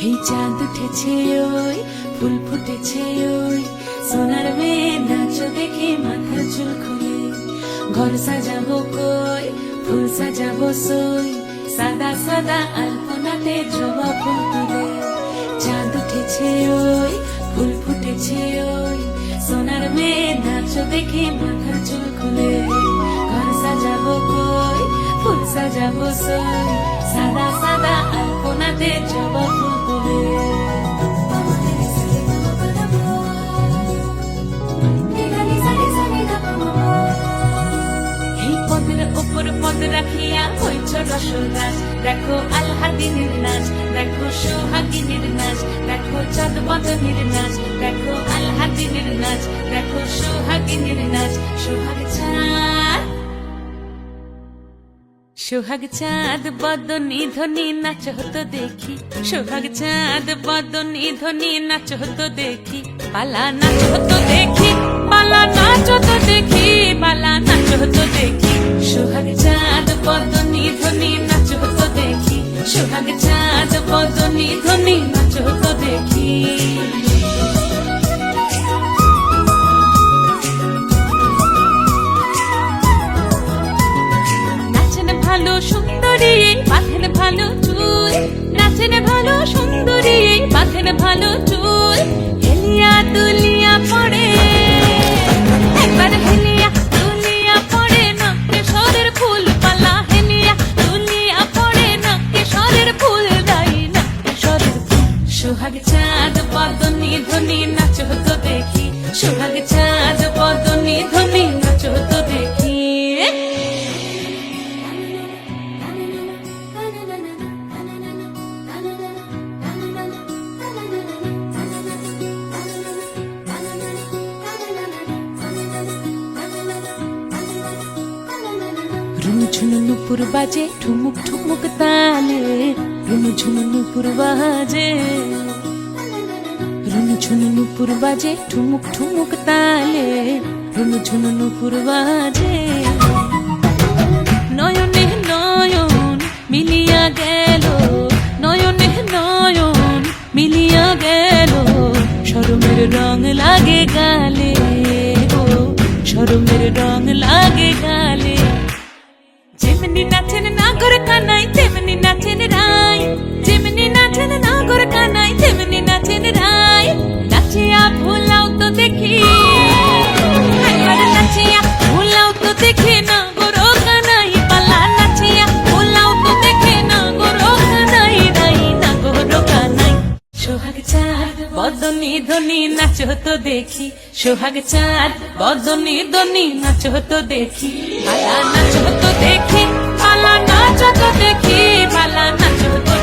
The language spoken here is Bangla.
এই চাঁদ উঠেছে ওই ফুল ফুটেছে ওই সোনার মেয়ে নাচ দেখে মাথার চুল খুলে ঘর সাজাবো কই ফুল সাজাবো সই সাদা সাদা আলপনাতে জবা ফুল তুলে চাঁদ উঠেছে ওই ফুল ফুটেছে ওই সোনার মেয়ে নাচ দেখে মাথার চুল খুলে ঘর সাজাবো কই ফুল সাজাবো সই সাদা সাদা আলপনাতে জবা ফুল তুলে উপর পদ রাখিয়া হইছ রসরাজ দেখো আলহাদিনীর নাচ দেখো সোহাগিনীর নাচ দেখো চাঁদ বদনীর নাচ দেখো আলহাদিনীর নাচ দেখো সোহাগিনীর নাচ সোহাগ চাঁদ বদনী ধ্বনি নাচ হতো দেখি সোহাগ চাঁদ বদনী ধ্বনি নাচ হতো দেখি পালা নাচ হতো দেখি পালা নাচ হতো দেখি পালা নাচ হতো দেখি সোহাগ চাঁদ বদনী ধ্বনি নাচ হতো দেখি সোহাগ চাঁদ বদনী ধ্বনি নাচ হতো দেখি ভালো সুন্দরী বাঁধেন ভালো চুল নাচেন ভালো সুন্দরী বাঁধেন ভালো চুল হেলিয়া দুলিয়া পড়ে একবার হেলিয়া দুলিয়া পড়ে না কেশরের ফুল পালা হেলিয়া দুলিয়া পড়ে না কেশরের ফুল দাই না কেশরের ফুল সোহাগ চাঁদ বদনী ধ্বনি নাচ হতো দেখি সোহাগ চাঁদ বদনী ধ্বনি নাচ হতো দেখি ঝুনু নুপুর বাজে ঠুমুক ঠুমুক তালে রুনু ঝুনু নুপুর বাজে রুনু ঝুনু নুপুর বাজে ঠুমুক ঠুমুক তালে রুনু ঝুনু নুপুর বাজে নয়নে নয়ন মিলিয়া গেল নয়নে নয়ন মিলিয়া গেল শরমের রং লাগে গালে ও শরমের রং লাগে গালে যেমনি নাচেন নাগর কানাই তেমনি নাচেন রাই যেমনি নাচেন নাগর কানাই তেমনি নাচেন রাই নাচিয়া ভুলাও তো দেখি একবার নাচিয়া ভুলাও তো দেখি নাগর কানাই পালা নাচিয়া ভুলাও তো দেখি নাগর কানাই রাই নাগর কানাই সোহাগ চাঁদ বদনী ধ্বনি নাচ হতো দেখি সোহাগ চাঁদ বদনী ধ্বনি নাচ হতো দেখি পালা নাচ হতো দেখি পালা নাচ হতো দেখি পালা নাচ হতো